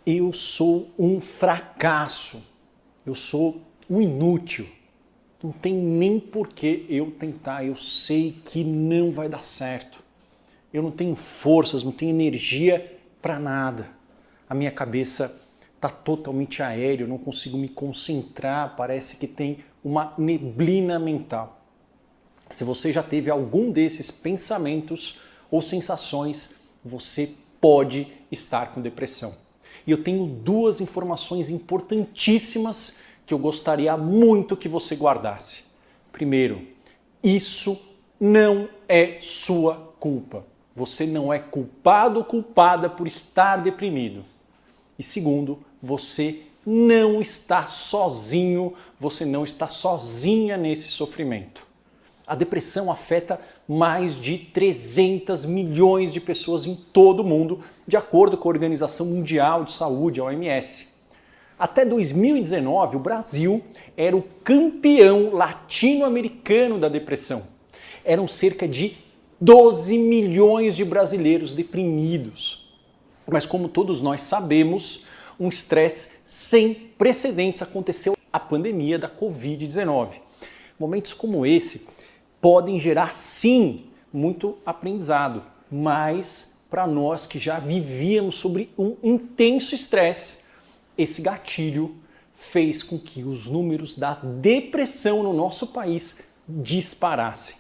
eu sou um fracasso, eu sou um inútil, não tem nem por que eu tentar, eu sei que não vai dar certo. Eu não tenho forças, não tenho energia para nada. A minha cabeça está totalmente aérea, eu não consigo me concentrar, parece que tem uma neblina mental. Se você já teve algum desses pensamentos ou sensações, você pode estar com depressão. E eu tenho duas informações importantíssimas que eu gostaria muito que você guardasse. Primeiro, isso não é sua culpa. Você não é culpado ou culpada por estar deprimido. E segundo, você não está sozinho, você não está sozinha nesse sofrimento. A depressão afeta mais de 300 milhões de pessoas em todo o mundo, de acordo com a Organização Mundial de Saúde, a OMS. Até 2019, o Brasil era o campeão latino-americano da depressão. Eram cerca de 12 milhões de brasileiros deprimidos. Mas como todos nós sabemos, um estresse sem precedentes aconteceu a pandemia da Covid-19. Momentos como esse podem gerar, sim, muito aprendizado, mas para nós que já vivíamos sobre um intenso estresse, esse gatilho fez com que os números da depressão no nosso país disparassem.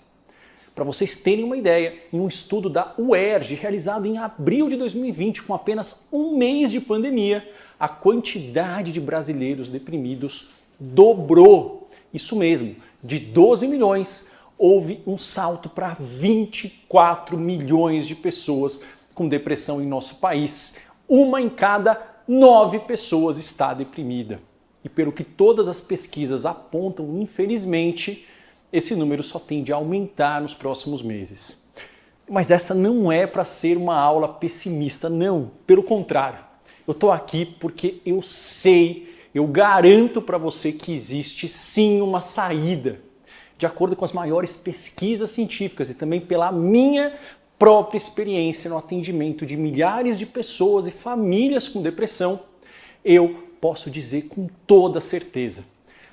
Para vocês terem uma ideia, em um estudo da UERJ, realizado em abril de 2020, com apenas um mês de pandemia, a quantidade de brasileiros deprimidos dobrou. Isso mesmo, de 12 milhões, houve um salto para 24 milhões de pessoas com depressão em nosso país. Uma em cada 9 pessoas está deprimida. E pelo que todas as pesquisas apontam, infelizmente, esse número só tende a aumentar nos próximos meses. Mas essa não é para ser uma aula pessimista, não. Pelo contrário, eu estou aqui porque eu sei, eu garanto para você que existe sim uma saída. De acordo com as maiores pesquisas científicas e também pela minha própria experiência no atendimento de milhares de pessoas e famílias com depressão, eu posso dizer com toda certeza,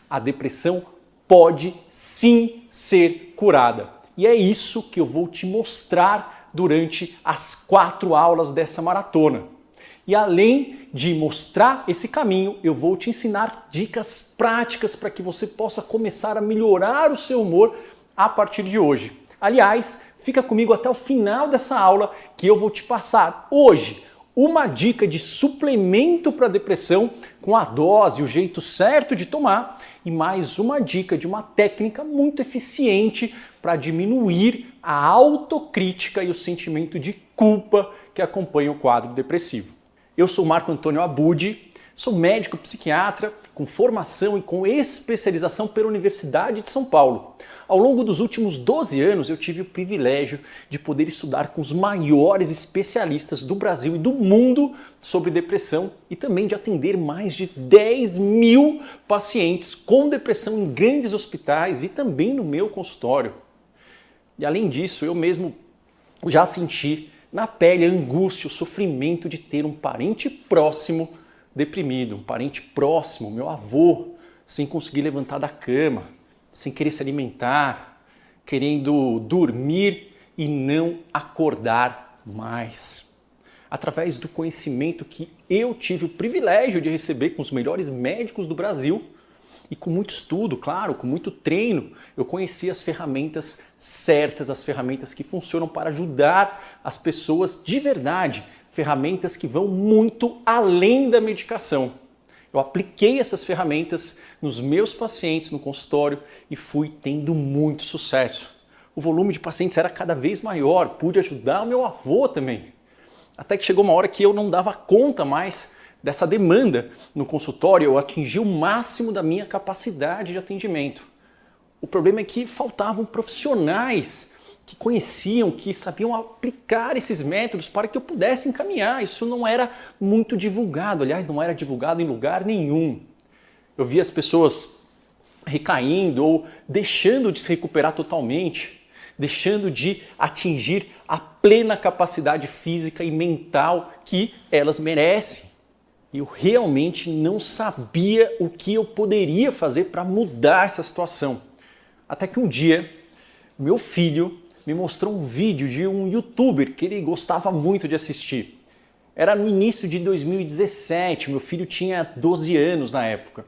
a depressão pode sim ser curada. E é isso que eu vou te mostrar durante as 4 aulas dessa maratona. E além de mostrar esse caminho, eu vou te ensinar dicas práticas para que você possa começar a melhorar o seu humor a partir de hoje. Aliás, fica comigo até o final dessa aula que eu vou te passar hoje uma dica de suplemento para depressão com a dose, o jeito certo de tomar e mais uma dica de uma técnica muito eficiente para diminuir a autocrítica e o sentimento de culpa que acompanha o quadro depressivo. Eu sou Marco Antônio Abud, sou médico psiquiatra com formação e com especialização pela Universidade de São Paulo. Ao longo dos últimos 12 anos eu tive o privilégio de poder estudar com os maiores especialistas do Brasil e do mundo sobre depressão e também de atender mais de 10 mil pacientes com depressão em grandes hospitais e também no meu consultório. E além disso, eu mesmo já senti na pele a angústia, o sofrimento de ter um parente próximo deprimido, um parente próximo, meu avô, sem conseguir levantar da cama, sem querer se alimentar, querendo dormir e não acordar mais. Através do conhecimento que eu tive o privilégio de receber com os melhores médicos do Brasil e com muito estudo, claro, com muito treino, eu conheci as ferramentas certas, as ferramentas que funcionam para ajudar as pessoas de verdade, ferramentas que vão muito além da medicação. Eu apliquei essas ferramentas nos meus pacientes no consultório e fui tendo muito sucesso. O volume de pacientes era cada vez maior, pude ajudar o meu avô também. Até que chegou uma hora que eu não dava conta mais dessa demanda no consultório, eu atingi o máximo da minha capacidade de atendimento. O problema é que faltavam profissionais que conheciam, que sabiam aplicar esses métodos para que eu pudesse encaminhar. Isso não era muito divulgado, aliás, não era divulgado em lugar nenhum. Eu via as pessoas recaindo ou deixando de se recuperar totalmente, deixando de atingir a plena capacidade física e mental que elas merecem. Eu realmente não sabia o que eu poderia fazer para mudar essa situação. Até que um dia, meu filho me mostrou um vídeo de um youtuber que ele gostava muito de assistir. Era no início de 2017, meu filho tinha 12 anos na época.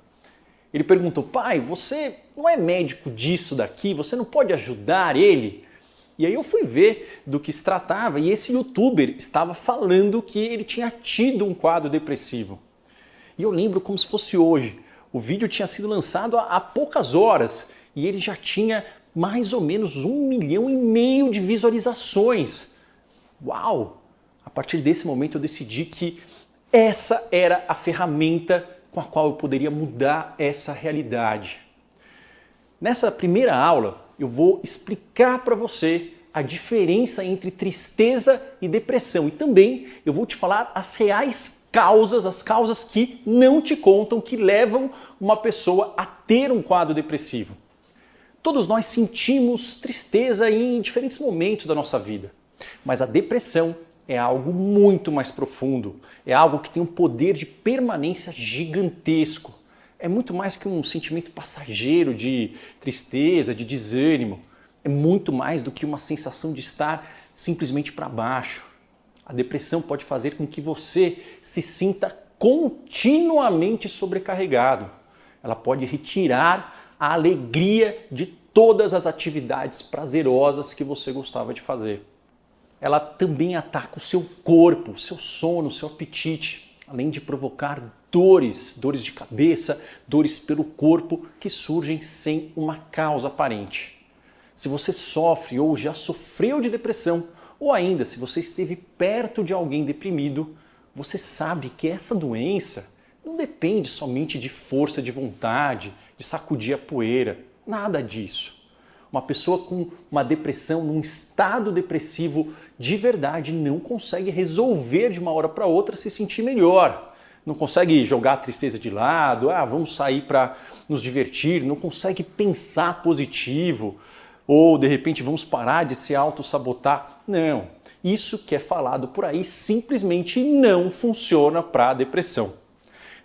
Ele perguntou: pai, você não é médico disso daqui? Você não pode ajudar ele? E aí eu fui ver do que se tratava e esse youtuber estava falando que ele tinha tido um quadro depressivo. E eu lembro como se fosse hoje. O vídeo tinha sido lançado há poucas horas e ele já tinha mais ou menos 1,5 milhão de visualizações. Uau! A partir desse momento eu decidi que essa era a ferramenta com a qual eu poderia mudar essa realidade. Nessa primeira aula eu vou explicar para você a diferença entre tristeza e depressão e também eu vou te falar as reais causas, as causas que não te contam, que levam uma pessoa a ter um quadro depressivo. Todos nós sentimos tristeza em diferentes momentos da nossa vida, mas a depressão é algo muito mais profundo, é algo que tem um poder de permanência gigantesco. É muito mais que um sentimento passageiro de tristeza, de desânimo. É muito mais do que uma sensação de estar simplesmente para baixo. A depressão pode fazer com que você se sinta continuamente sobrecarregado. Ela pode retirar a alegria de todas as atividades prazerosas que você gostava de fazer. Ela também ataca o seu corpo, o seu sono, o seu apetite, além de provocar dores de cabeça, dores pelo corpo que surgem sem uma causa aparente. Se você sofre ou já sofreu de depressão, ou ainda se você esteve perto de alguém deprimido, você sabe que essa doença não depende somente de força de vontade, de sacudir a poeira, nada disso. Uma pessoa com uma depressão, num estado depressivo de verdade, não consegue resolver de uma hora para outra se sentir melhor. Não consegue jogar a tristeza de lado, vamos sair para nos divertir, não consegue pensar positivo, ou de repente vamos parar de se auto-sabotar. Não, isso que é falado por aí simplesmente não funciona para a depressão.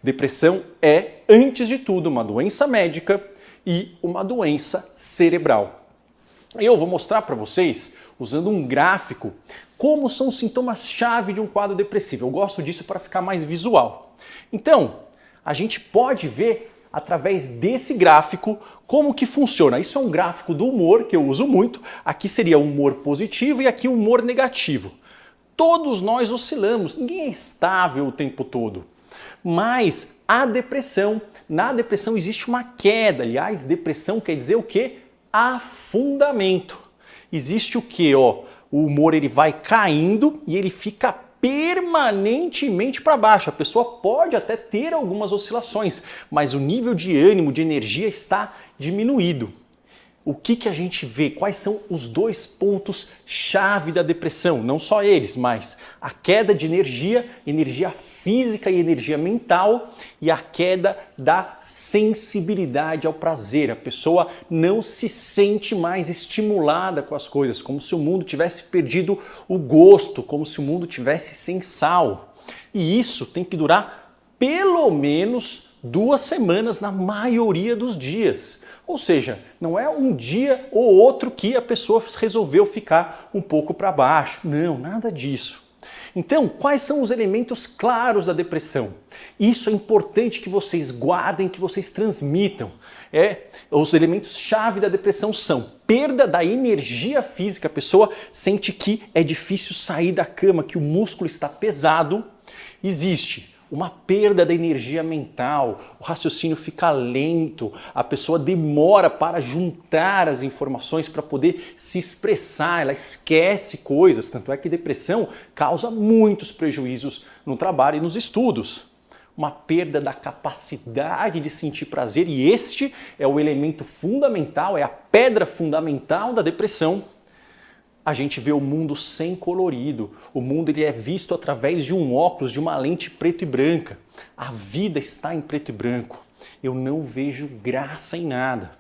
Depressão é, antes de tudo, uma doença médica e uma doença cerebral. Eu vou mostrar para vocês, usando um gráfico, como são os sintomas-chave de um quadro depressivo. Eu gosto disso para ficar mais visual. Então, a gente pode ver através desse gráfico como que funciona. Isso é um gráfico do humor que eu uso muito. Aqui seria o humor positivo e aqui o humor negativo. Todos nós oscilamos, ninguém é estável o tempo todo. Mas na depressão existe uma queda. Aliás, depressão quer dizer o quê? Afundamento. Existe o quê? O humor ele vai caindo e ele fica permanentemente para baixo. A pessoa pode até ter algumas oscilações, mas o nível de ânimo, de energia está diminuído. O que a gente vê? Quais são os dois pontos-chave da depressão? Não só eles, mas a queda de energia física e energia mental e a queda da sensibilidade ao prazer. A pessoa não se sente mais estimulada com as coisas, como se o mundo tivesse perdido o gosto, como se o mundo tivesse sem sal. E isso tem que durar pelo menos 2 semanas na maioria dos dias. Ou seja, não é um dia ou outro que a pessoa resolveu ficar um pouco para baixo. Não, nada disso. Então, quais são os elementos claros da depressão? Isso é importante que vocês guardem, que vocês transmitam. Os elementos-chave da depressão são perda da energia física, a pessoa sente que é difícil sair da cama, que o músculo está pesado. Existe uma perda da energia mental, o raciocínio fica lento, a pessoa demora para juntar as informações para poder se expressar, ela esquece coisas, tanto é que depressão causa muitos prejuízos no trabalho e nos estudos. Uma perda da capacidade de sentir prazer e este é o elemento fundamental, é a pedra fundamental da depressão. A gente vê o mundo sem colorido, o mundo ele é visto através de um óculos, de uma lente preto e branca. A vida está em preto e branco, eu não vejo graça em nada.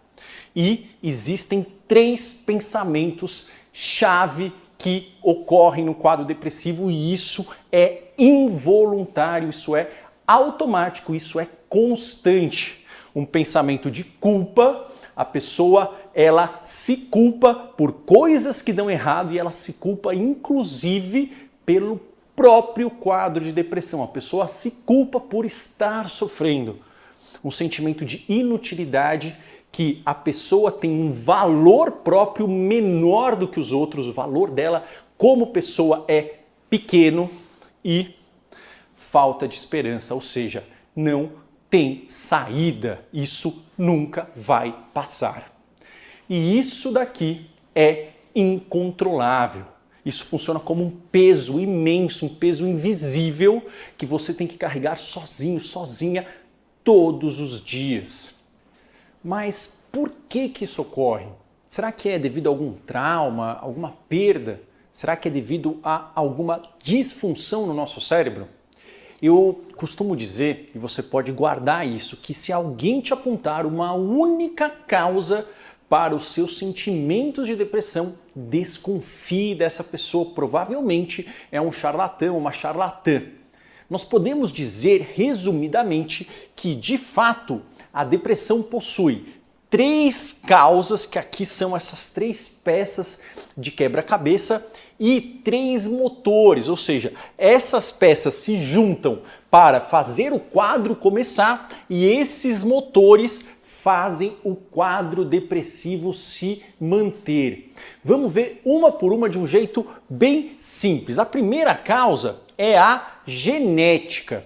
E existem 3 pensamentos-chave que ocorrem no quadro depressivo e isso é involuntário, isso é automático, isso é constante. Um pensamento de culpa, a pessoa ela se culpa por coisas que dão errado e ela se culpa inclusive pelo próprio quadro de depressão. A pessoa se culpa por estar sofrendo. Um sentimento de inutilidade, que a pessoa tem um valor próprio menor do que os outros, o valor dela como pessoa é pequeno, e falta de esperança, ou seja, não tem saída, isso nunca vai passar. E isso daqui é incontrolável. Isso funciona como um peso imenso, um peso invisível que você tem que carregar sozinho, sozinha, todos os dias. Mas por que isso ocorre? Será que é devido a algum trauma, alguma perda? Será que é devido a alguma disfunção no nosso cérebro? Eu costumo dizer, e você pode guardar isso, que se alguém te apontar uma única causa para os seus sentimentos de depressão, desconfie dessa pessoa. Provavelmente é um charlatão, uma charlatã. Nós podemos dizer, resumidamente, que de fato a depressão possui 3 causas, que aqui são essas 3 peças de quebra-cabeça, e 3 motores, ou seja, essas peças se juntam para fazer o quadro começar e esses motores fazem o quadro depressivo se manter. Vamos ver uma por uma de um jeito bem simples. A primeira causa é a genética.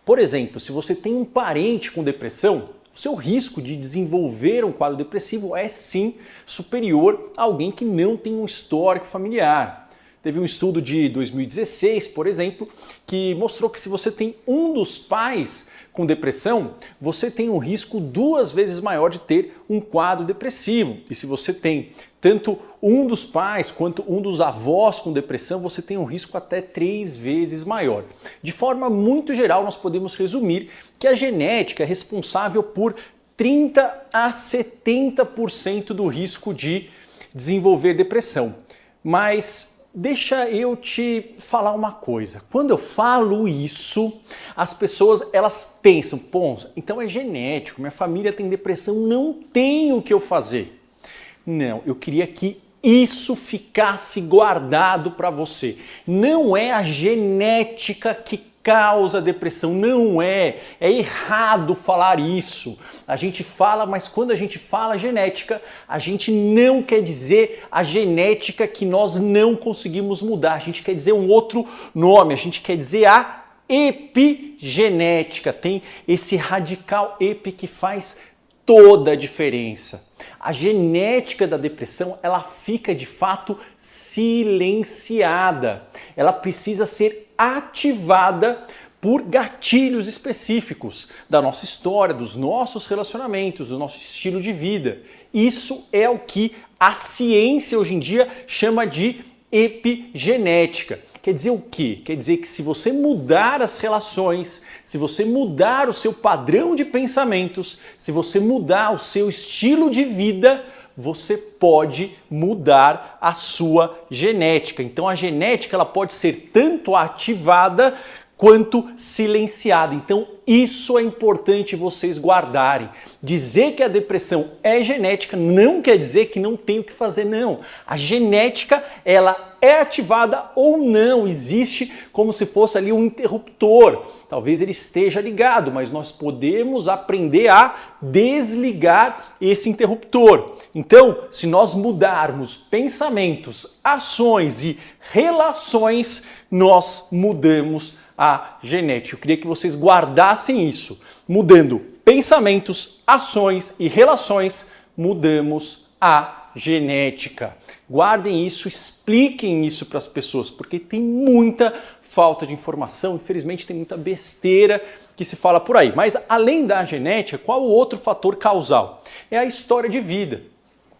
Por exemplo, se você tem um parente com depressão, o seu risco de desenvolver um quadro depressivo é sim superior a alguém que não tem um histórico familiar. Teve um estudo de 2016, por exemplo, que mostrou que se você tem um dos pais com depressão, você tem um risco 2 vezes maior de ter um quadro depressivo. E se você tem tanto um dos pais quanto um dos avós com depressão, você tem um risco até 3 vezes maior. De forma muito geral, nós podemos resumir que a genética é responsável por 30 a 70% do risco de desenvolver depressão. Mas deixa eu te falar uma coisa. Quando eu falo isso, as pessoas elas pensam, pô, então é genético, minha família tem depressão, não tem o que eu fazer. Não, eu queria que isso ficasse guardado para você. Não é a genética que causa depressão, não é. É errado falar isso. A gente fala, mas quando a gente fala genética, a gente não quer dizer a genética que nós não conseguimos mudar. A gente quer dizer um outro nome, a gente quer dizer a epigenética. Tem esse radical epi que faz toda a diferença. A genética da depressão, ela fica de fato silenciada. Ela precisa ser ativada por gatilhos específicos da nossa história, dos nossos relacionamentos, do nosso estilo de vida. Isso é o que a ciência hoje em dia chama de epigenética. Quer dizer o quê? Quer dizer que se você mudar as relações, se você mudar o seu padrão de pensamentos, se você mudar o seu estilo de vida, você pode mudar a sua genética. Então a genética ela pode ser tanto ativada quanto silenciada. Então isso é importante vocês guardarem. Dizer que a depressão é genética não quer dizer que não tem o que fazer, não. A genética ela é ativada ou não, existe como se fosse ali um interruptor. Talvez ele esteja ligado, mas nós podemos aprender a desligar esse interruptor. Então, se nós mudarmos pensamentos, ações e relações, nós mudamos a genética. Eu queria que vocês guardassem isso. Mudando pensamentos, ações e relações, mudamos a genética. Guardem isso, expliquem isso para as pessoas, porque tem muita falta de informação, infelizmente tem muita besteira que se fala por aí. Mas além da genética, qual o outro fator causal? É a história de vida.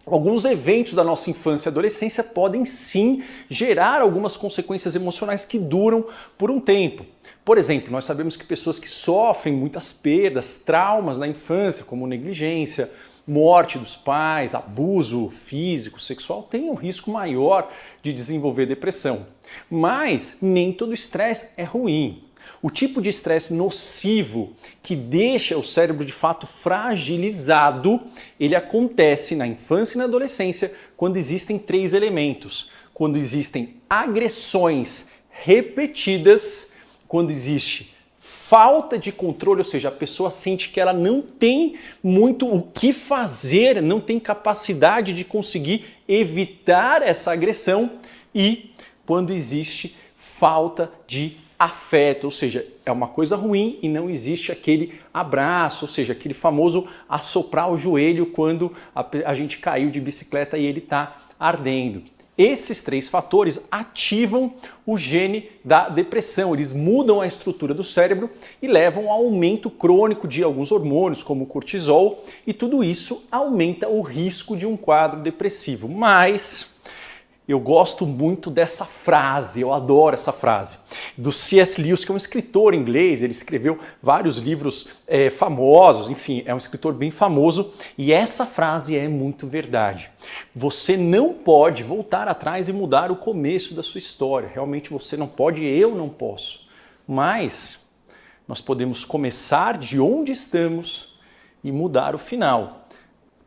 Alguns eventos da nossa infância e adolescência podem sim gerar algumas consequências emocionais que duram por um tempo. Por exemplo, nós sabemos que pessoas que sofrem muitas perdas, traumas na infância, como negligência, morte dos pais, abuso físico, sexual, têm um risco maior de desenvolver depressão. Mas nem todo estresse é ruim. O tipo de estresse nocivo que deixa o cérebro de fato fragilizado, ele acontece na infância e na adolescência quando existem 3 elementos. Quando existem agressões repetidas, quando existe falta de controle, ou seja, a pessoa sente que ela não tem muito o que fazer, não tem capacidade de conseguir evitar essa agressão, e quando existe falta de afeto, ou seja, é uma coisa ruim e não existe aquele abraço, ou seja, aquele famoso assoprar o joelho quando a gente caiu de bicicleta e ele está ardendo. Esses 3 fatores ativam o gene da depressão, eles mudam a estrutura do cérebro e levam ao aumento crônico de alguns hormônios, como o cortisol, e tudo isso aumenta o risco de um quadro depressivo. Mas eu gosto muito dessa frase, eu adoro essa frase, do C.S. Lewis, que é um escritor inglês, ele escreveu vários livros famosos, enfim, é um escritor bem famoso, e essa frase é muito verdade. Você não pode voltar atrás e mudar o começo da sua história, realmente você não pode, eu não posso, mas nós podemos começar de onde estamos e mudar o final.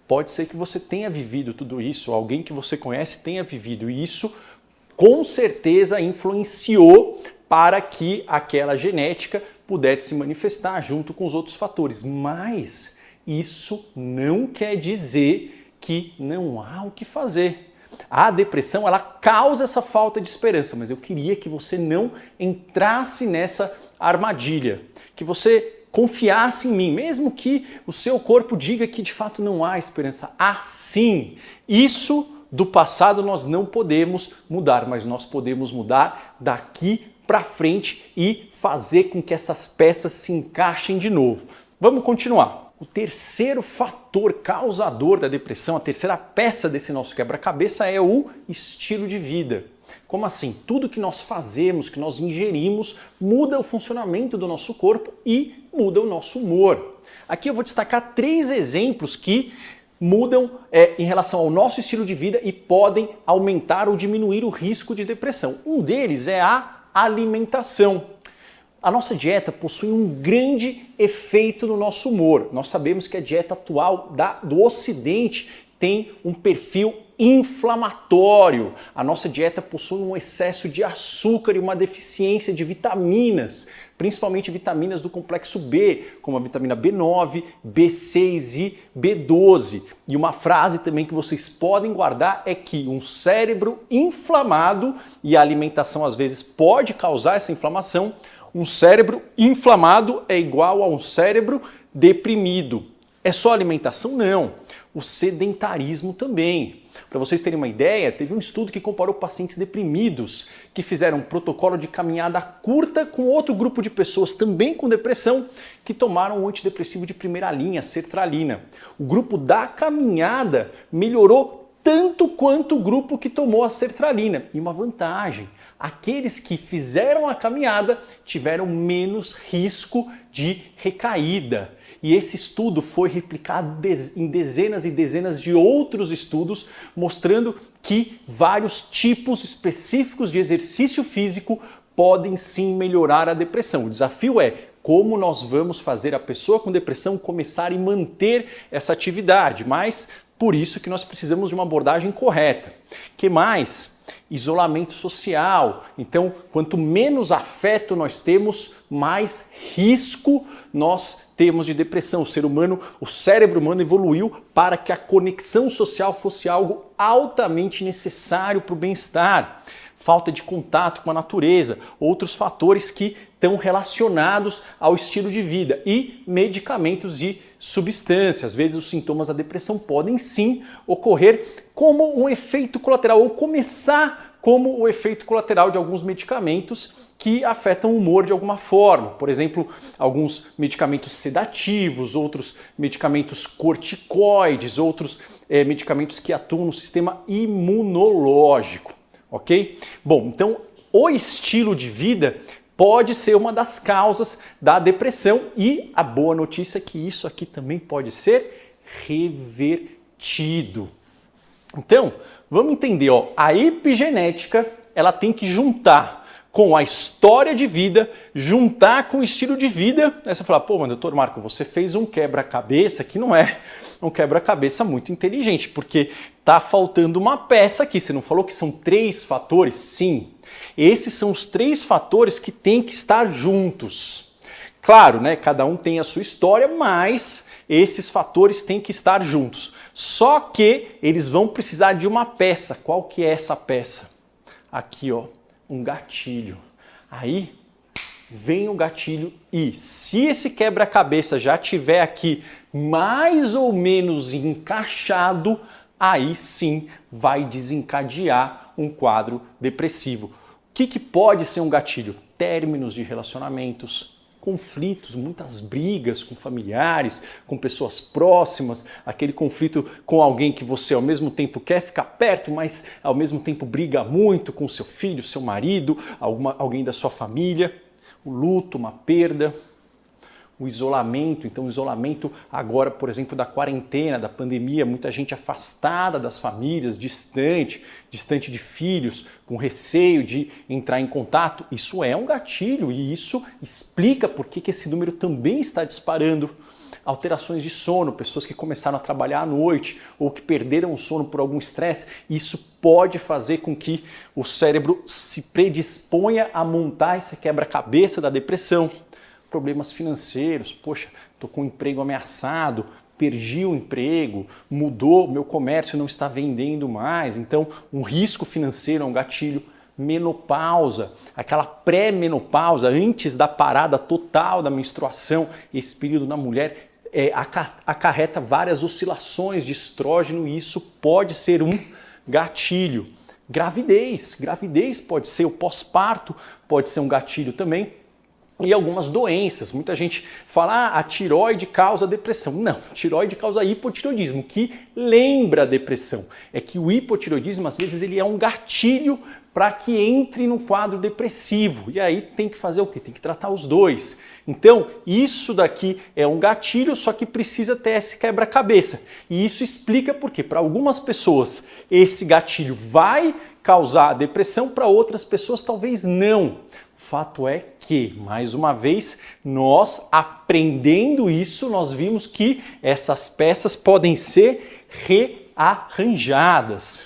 Pode ser que você tenha vivido tudo isso, alguém que você conhece tenha vivido, e isso com certeza influenciou para que aquela genética pudesse se manifestar junto com os outros fatores. Mas isso não quer dizer que não há o que fazer. A depressão, ela causa essa falta de esperança, mas eu queria que você não entrasse nessa armadilha, que você confiasse em mim, mesmo que o seu corpo diga que de fato não há esperança. Há sim. Isso do passado nós não podemos mudar, mas nós podemos mudar daqui para frente e fazer com que essas peças se encaixem de novo. Vamos continuar. O terceiro fator causador da depressão, a terceira peça desse nosso quebra-cabeça é o estilo de vida. Como assim? Tudo que nós fazemos, que nós ingerimos, muda o funcionamento do nosso corpo e muda o nosso humor. Aqui eu vou destacar 3 exemplos que mudam em relação ao nosso estilo de vida e podem aumentar ou diminuir o risco de depressão. Um deles é a alimentação. A nossa dieta possui um grande efeito no nosso humor. Nós sabemos que a dieta atual do Ocidente tem um perfil inflamatório. A nossa dieta possui um excesso de açúcar e uma deficiência de vitaminas, principalmente vitaminas do complexo B, como a vitamina B9, B6 e B12. E uma frase também que vocês podem guardar é que um cérebro inflamado, e a alimentação às vezes pode causar essa inflamação, um cérebro inflamado é igual a um cérebro deprimido. É só alimentação? Não. O sedentarismo também. Para vocês terem uma ideia, teve um estudo que comparou pacientes deprimidos que fizeram um protocolo de caminhada curta com outro grupo de pessoas também com depressão que tomaram um antidepressivo de primeira linha, sertralina. O grupo da caminhada melhorou tanto quanto o grupo que tomou a sertralina. E uma vantagem, aqueles que fizeram a caminhada tiveram menos risco de recaída. E esse estudo foi replicado em dezenas e dezenas de outros estudos, mostrando que vários tipos específicos de exercício físico podem sim melhorar a depressão. O desafio é como nós vamos fazer a pessoa com depressão começar e manter essa atividade, mas por isso que nós precisamos de uma abordagem correta. Que mais? Isolamento social. Então, quanto menos afeto nós temos, mais risco nós temos de depressão. O ser humano, o cérebro humano evoluiu para que a conexão social fosse algo altamente necessário para o bem-estar. Falta de contato com a natureza, outros fatores que estão relacionados ao estilo de vida e medicamentos e substâncias. Às vezes os sintomas da depressão podem sim ocorrer como um efeito colateral ou começar como o efeito colateral de alguns medicamentos que afetam o humor de alguma forma. Por exemplo, alguns medicamentos sedativos, outros medicamentos corticoides, outros medicamentos que atuam no sistema imunológico. Ok? Bom, então o estilo de vida pode ser uma das causas da depressão e a boa notícia é que isso aqui também pode ser revertido. Então, vamos entender, ó, a epigenética ela tem que juntar com a história de vida, juntar com o estilo de vida. Aí você fala, pô, mas doutor Marco, você fez um quebra-cabeça que não é um quebra-cabeça muito inteligente, porque tá faltando uma peça aqui. Você não falou que são 3 fatores? Sim. Esses são os 3 fatores que têm que estar juntos. Claro, né? Cada um tem a sua história, mas esses fatores têm que estar juntos. Só que eles vão precisar de uma peça. Qual que é essa peça? Aqui, ó, um gatilho. Aí vem o gatilho e se esse quebra-cabeça já tiver aqui mais ou menos encaixado, aí sim vai desencadear um quadro depressivo. O que pode ser um gatilho? Términos de relacionamentos, conflitos, muitas brigas com familiares, com pessoas próximas, aquele conflito com alguém que você ao mesmo tempo quer ficar perto, mas ao mesmo tempo briga muito com seu filho, seu marido, alguém da sua família, o luto, uma perda, o isolamento. Então o isolamento agora, por exemplo, da quarentena, da pandemia, muita gente afastada das famílias, distante de filhos, com receio de entrar em contato. Isso é um gatilho e isso explica por que esse número também está disparando. Alterações de sono, pessoas que começaram a trabalhar à noite ou que perderam o sono por algum estresse, isso pode fazer com que o cérebro se predisponha a montar esse quebra-cabeça da depressão. Problemas financeiros, poxa, estou com o emprego ameaçado, perdi o emprego, mudou, meu comércio não está vendendo mais, então um risco financeiro é um gatilho. Menopausa, aquela pré-menopausa, antes da parada total da menstruação, esse período na mulher acarreta várias oscilações de estrógeno e isso pode ser um gatilho. Gravidez pode ser, o pós-parto pode ser um gatilho também. E algumas doenças, muita gente fala, a tireoide causa depressão. Não, tireoide causa hipotireoidismo, que lembra a depressão. É que o hipotireoidismo, às vezes, ele é um gatilho para que entre no quadro depressivo. E aí tem que fazer o quê? Tem que tratar os dois. Então, isso daqui é um gatilho, só que precisa ter esse quebra-cabeça. E isso explica por quê. Para algumas pessoas, esse gatilho vai causar depressão, para outras pessoas talvez não. O fato é que, mais uma vez, nós aprendendo isso, nós vimos que essas peças podem ser rearranjadas.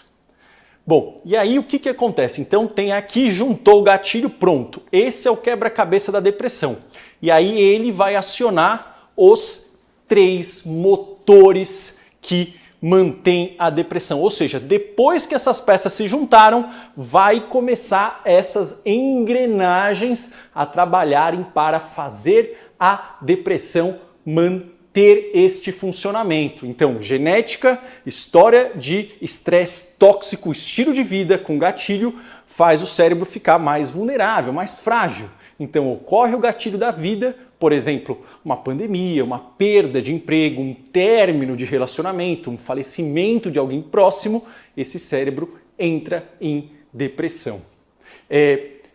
Bom, e aí o que acontece? Então tem aqui, juntou o gatilho, pronto. Esse é o quebra-cabeça da depressão. E aí ele vai acionar os 3 motores que mantém a depressão. Ou seja, depois que essas peças se juntaram, vai começar essas engrenagens a trabalharem para fazer a depressão manter este funcionamento. Então, genética, história de estresse tóxico, estilo de vida com gatilho, faz o cérebro ficar mais vulnerável, mais frágil. Então, ocorre o gatilho da vida, por exemplo, uma pandemia, uma perda de emprego, um término de relacionamento, um falecimento de alguém próximo, esse cérebro entra em depressão.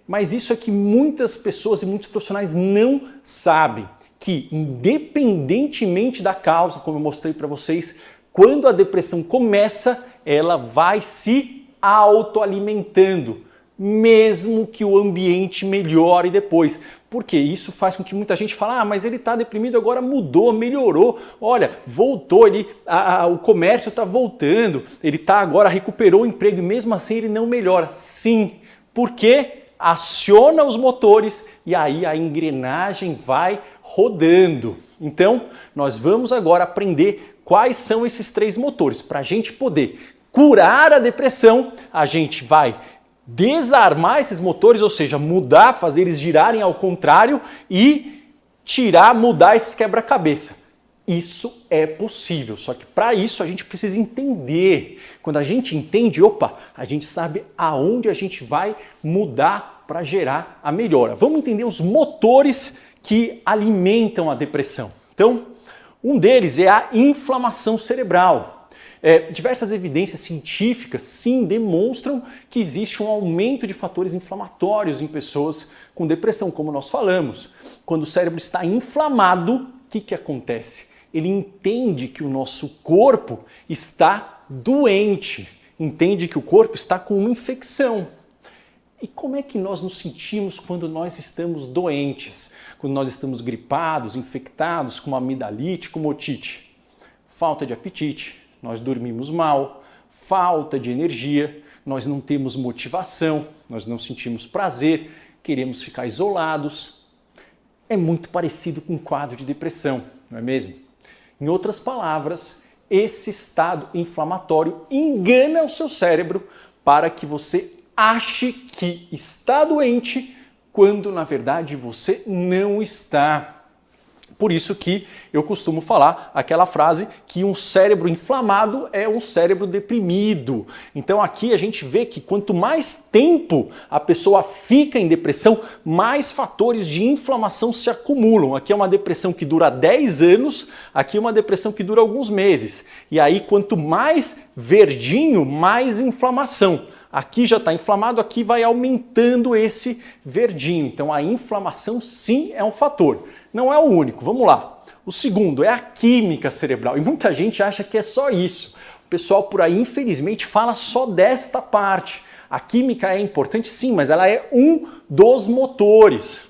Mas isso é que muitas pessoas e muitos profissionais não sabem, que independentemente da causa, como eu mostrei para vocês, quando a depressão começa, ela vai se autoalimentando, mesmo que o ambiente melhore depois. Porque isso faz com que muita gente fale, mas ele está deprimido, agora mudou, melhorou, olha, voltou, o comércio está voltando, ele agora recuperou o emprego e mesmo assim ele não melhora. Sim, porque aciona os motores e aí a engrenagem vai rodando. Então, nós vamos agora aprender quais são esses 3 motores. Para a gente poder curar a depressão, a gente vai desarmar esses motores, ou seja, mudar, fazer eles girarem ao contrário e mudar esse quebra-cabeça. Isso é possível, só que para isso a gente precisa entender. Quando a gente entende, a gente sabe aonde a gente vai mudar para gerar a melhora. Vamos entender os motores que alimentam a depressão. Então, um deles é a inflamação cerebral. Diversas evidências científicas, sim, demonstram que existe um aumento de fatores inflamatórios em pessoas com depressão, como nós falamos. Quando o cérebro está inflamado, o que acontece? Ele entende que o nosso corpo está doente, entende que o corpo está com uma infecção. E como é que nós nos sentimos quando nós estamos doentes? Quando nós estamos gripados, infectados, com uma amidalite, com otite? Falta de apetite, nós dormimos mal, falta de energia, nós não temos motivação, nós não sentimos prazer, queremos ficar isolados. É muito parecido com um quadro de depressão, não é mesmo? Em outras palavras, esse estado inflamatório engana o seu cérebro para que você ache que está doente, quando na verdade você não está. Por isso que eu costumo falar aquela frase que um cérebro inflamado é um cérebro deprimido. Então aqui a gente vê que quanto mais tempo a pessoa fica em depressão, mais fatores de inflamação se acumulam. Aqui é uma depressão que dura 10 anos, aqui é uma depressão que dura alguns meses. E aí quanto mais verdinho, mais inflamação. Aqui já está inflamado, aqui vai aumentando esse verdinho. Então a inflamação sim é um fator. Não é o único, vamos lá. O segundo é a química cerebral. E muita gente acha que é só isso. O pessoal por aí, infelizmente, fala só desta parte. A química é importante sim, mas ela é um dos motores.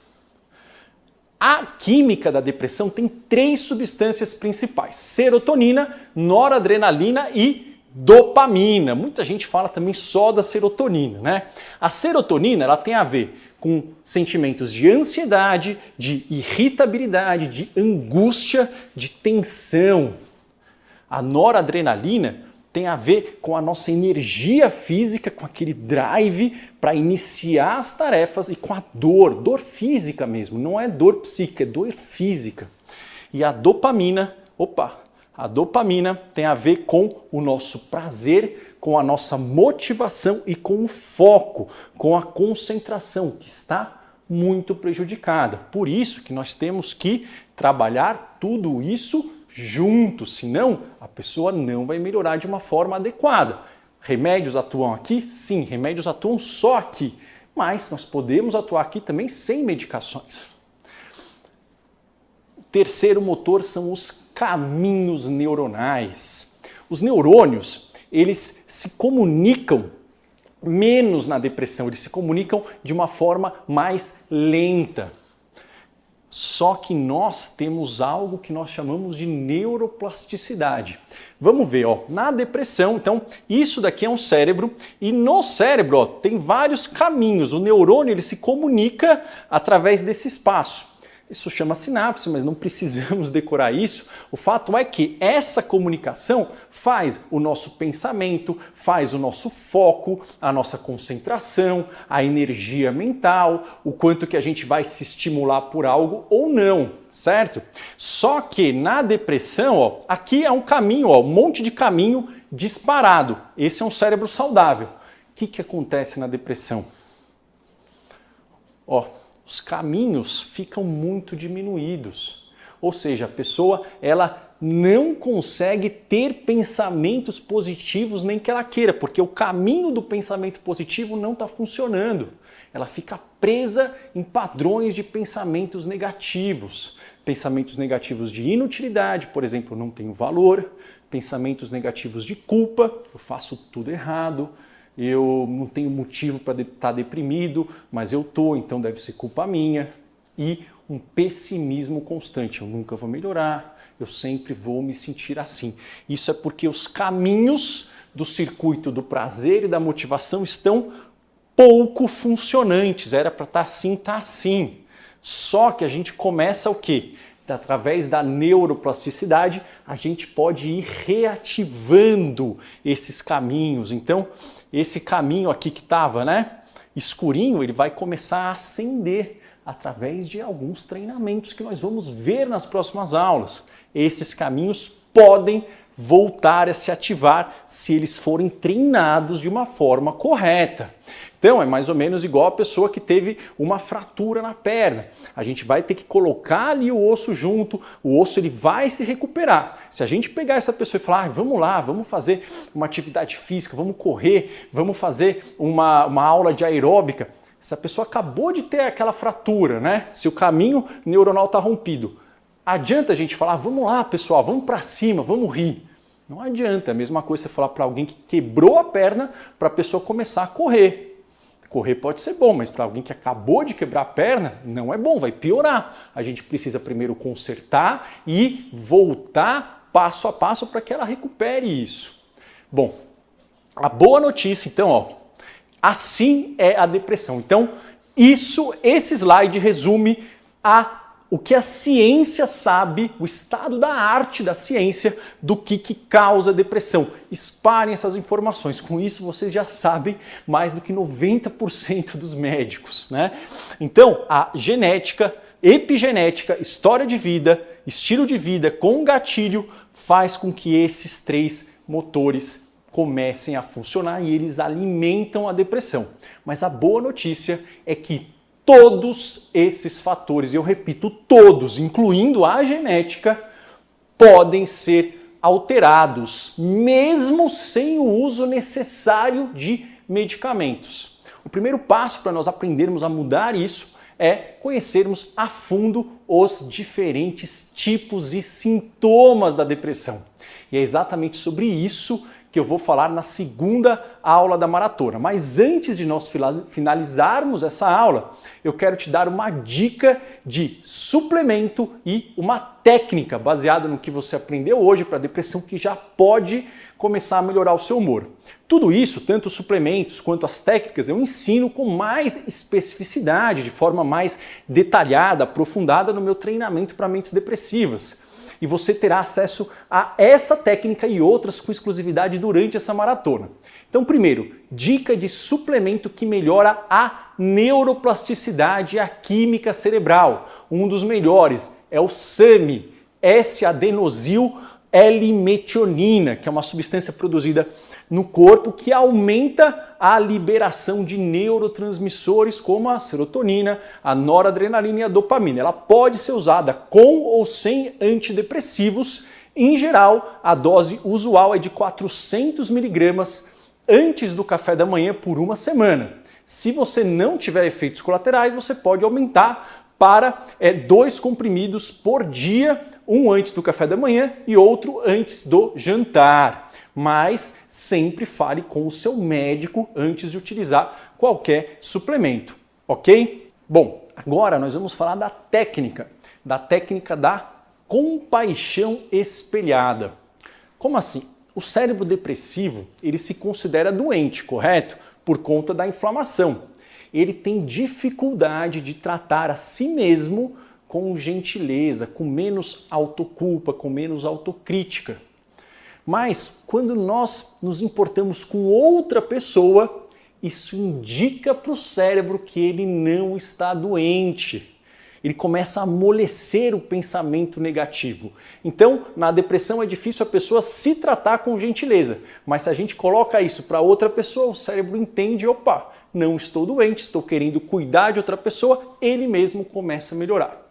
A química da depressão tem 3 substâncias principais: serotonina, noradrenalina e dopamina. Muita gente fala também só da serotonina, né? A serotonina, ela tem a ver com sentimentos de ansiedade, de irritabilidade, de angústia, de tensão. A noradrenalina tem a ver com a nossa energia física, com aquele drive para iniciar as tarefas e com a dor física mesmo, não é dor psíquica, é dor física. E a dopamina, a dopamina tem a ver com o nosso prazer, com a nossa motivação e com o foco, com a concentração, que está muito prejudicada. Por isso que nós temos que trabalhar tudo isso junto, senão a pessoa não vai melhorar de uma forma adequada. Remédios atuam aqui? Sim, remédios atuam só aqui, mas nós podemos atuar aqui também sem medicações. O terceiro motor são os caminhos neuronais. Os neurônios, eles se comunicam menos na depressão, eles se comunicam de uma forma mais lenta. Só que nós temos algo que nós chamamos de neuroplasticidade. Vamos ver, na depressão, então, isso daqui é um cérebro e no cérebro tem vários caminhos. O neurônio ele se comunica através desse espaço. Isso chama sinapse, mas não precisamos decorar isso. O fato é que essa comunicação faz o nosso pensamento, faz o nosso foco, a nossa concentração, a energia mental, o quanto que a gente vai se estimular por algo ou não, certo? Só que na depressão, aqui é um caminho, um monte de caminho disparado. Esse é um cérebro saudável. O que acontece na depressão? Os caminhos ficam muito diminuídos. Ou seja, a pessoa ela não consegue ter pensamentos positivos nem que ela queira, porque o caminho do pensamento positivo não está funcionando. Ela fica presa em padrões de pensamentos negativos. Pensamentos negativos de inutilidade, por exemplo, não tenho valor. Pensamentos negativos de culpa, eu faço tudo errado. Eu não tenho motivo para estar deprimido, mas eu estou, então deve ser culpa minha. E um pessimismo constante, eu nunca vou melhorar, eu sempre vou me sentir assim. Isso é porque os caminhos do circuito do prazer e da motivação estão pouco funcionantes. Era para estar assim, está assim. Só que a gente começa o quê? Através da neuroplasticidade, a gente pode ir reativando esses caminhos. Então, esse caminho aqui que estava, escurinho, ele vai começar a acender através de alguns treinamentos que nós vamos ver nas próximas aulas. Esses caminhos podem voltar a se ativar se eles forem treinados de uma forma correta. Então é mais ou menos igual a pessoa que teve uma fratura na perna. A gente vai ter que colocar ali o osso junto, o osso ele vai se recuperar. Se a gente pegar essa pessoa e falar, vamos lá, vamos fazer uma atividade física, vamos correr, vamos fazer uma aula de aeróbica, essa pessoa acabou de ter aquela fratura, Se o caminho neuronal está rompido, adianta a gente falar, vamos lá pessoal, vamos para cima, vamos rir. Não adianta, é a mesma coisa você falar para alguém que quebrou a perna para a pessoa começar a correr. Correr pode ser bom, mas para alguém que acabou de quebrar a perna, não é bom, vai piorar. A gente precisa primeiro consertar e voltar passo a passo para que ela recupere isso. Bom, a boa notícia, então, ó, assim é a depressão. Então, esse slide resume o que a ciência sabe, o estado da arte da ciência do que causa depressão. Espalhem essas informações. Com isso, vocês já sabem mais do que 90% dos médicos, né? Então, a genética, epigenética, história de vida, estilo de vida com gatilho faz com que esses 3 motores comecem a funcionar e eles alimentam a depressão. Mas a boa notícia é que todos esses fatores, eu repito, todos, incluindo a genética, podem ser alterados, mesmo sem o uso necessário de medicamentos. O primeiro passo para nós aprendermos a mudar isso é conhecermos a fundo os diferentes tipos e sintomas da depressão. E é exatamente sobre isso que eu vou falar na segunda aula da maratona. Mas antes de nós finalizarmos essa aula, eu quero te dar uma dica de suplemento e uma técnica baseada no que você aprendeu hoje para depressão que já pode começar a melhorar o seu humor. Tudo isso, tanto os suplementos quanto as técnicas, eu ensino com mais especificidade, de forma mais detalhada, aprofundada no meu treinamento para mentes depressivas. E você terá acesso a essa técnica e outras com exclusividade durante essa maratona. Então, primeiro, dica de suplemento que melhora a neuroplasticidade e a química cerebral. Um dos melhores é o SAMe, S-adenosil L-metionina, que é uma substância produzida no corpo que aumenta a liberação de neurotransmissores como a serotonina, a noradrenalina e a dopamina. Ela pode ser usada com ou sem antidepressivos. Em geral, a dose usual é de 400 miligramas antes do café da manhã por uma semana. Se você não tiver efeitos colaterais, você pode aumentar para 2 comprimidos por dia, um antes do café da manhã e outro antes do jantar. Mas sempre fale com o seu médico antes de utilizar qualquer suplemento, ok? Bom, agora nós vamos falar da técnica da compaixão espelhada. Como assim? O cérebro depressivo, ele se considera doente, correto? Por conta da inflamação. Ele tem dificuldade de tratar a si mesmo com gentileza, com menos autoculpa, com menos autocrítica. Mas quando nós nos importamos com outra pessoa, isso indica para o cérebro que ele não está doente. Ele começa a amolecer o pensamento negativo. Então, na depressão é difícil a pessoa se tratar com gentileza. Mas se a gente coloca isso para outra pessoa, o cérebro entende, opa, não estou doente, estou querendo cuidar de outra pessoa, ele mesmo começa a melhorar.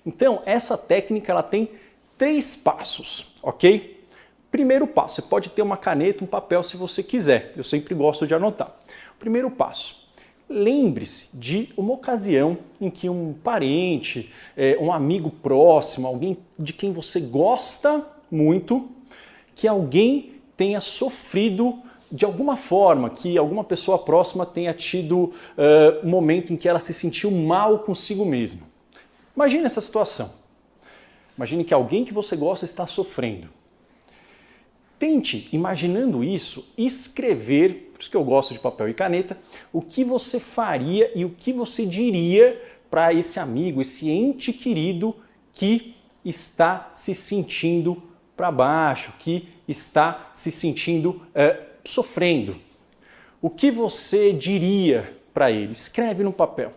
Então, essa técnica ela tem 3 passos, ok? Primeiro passo, você pode ter uma caneta, um papel se você quiser. Eu sempre gosto de anotar. Primeiro passo, lembre-se de uma ocasião em que um parente, um amigo próximo, alguém de quem você gosta muito, que alguém tenha sofrido de alguma forma, que alguma pessoa próxima tenha tido um momento em que ela se sentiu mal consigo mesma. Imagine essa situação. Imagine que alguém que você gosta está sofrendo. Tente, imaginando isso, escrever, por isso que eu gosto de papel e caneta, o que você faria e o que você diria para esse amigo, esse ente querido que está se sentindo para baixo, que está se sentindo sofrendo. O que você diria para ele? Escreve no papel.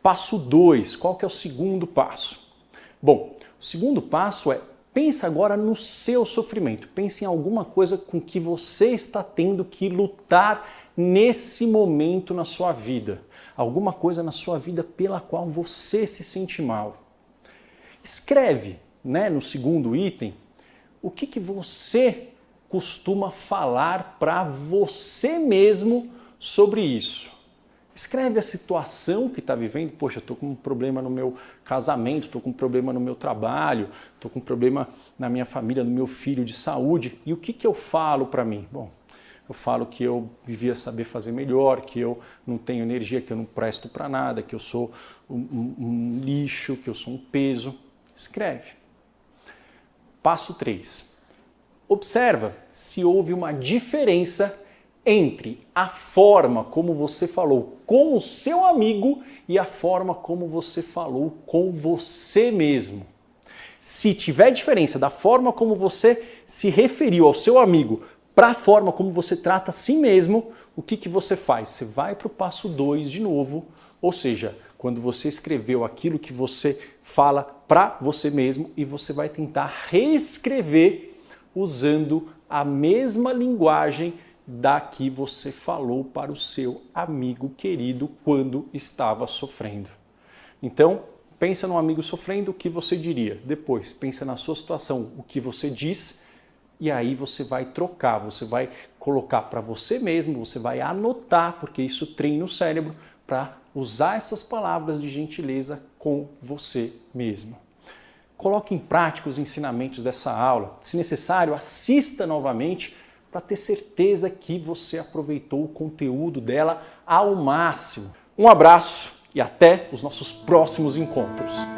Passo 2, qual que é o segundo passo? Bom, o segundo passo é pensa agora no seu sofrimento. Pense em alguma coisa com que você está tendo que lutar nesse momento na sua vida. Alguma coisa na sua vida pela qual você se sente mal. Escreve, no segundo item, o que você costuma falar para você mesmo sobre isso. Escreve a situação que está vivendo. Poxa, estou com um problema no meu casamento, estou com um problema no meu trabalho, estou com um problema na minha família, no meu filho de saúde. E o que eu falo para mim? Bom, eu falo que eu devia saber fazer melhor, que eu não tenho energia, que eu não presto para nada, que eu sou um lixo, que eu sou um peso. Escreve. Passo 3. Observa se houve uma diferença entre a forma como você falou com o seu amigo e a forma como você falou com você mesmo. Se tiver diferença da forma como você se referiu ao seu amigo para a forma como você trata a si mesmo, o que você faz? Você vai para o passo 2 de novo, ou seja, quando você escreveu aquilo que você fala para você mesmo e você vai tentar reescrever usando a mesma linguagem da que você falou para o seu amigo querido quando estava sofrendo. Então, pensa no amigo sofrendo, o que você diria? Depois, pensa na sua situação, o que você diz, e aí você vai trocar, você vai colocar para você mesmo, você vai anotar, porque isso treina o cérebro para usar essas palavras de gentileza com você mesmo. Coloque em prática os ensinamentos dessa aula. Se necessário, assista novamente para ter certeza que você aproveitou o conteúdo dela ao máximo. Um abraço e até os nossos próximos encontros.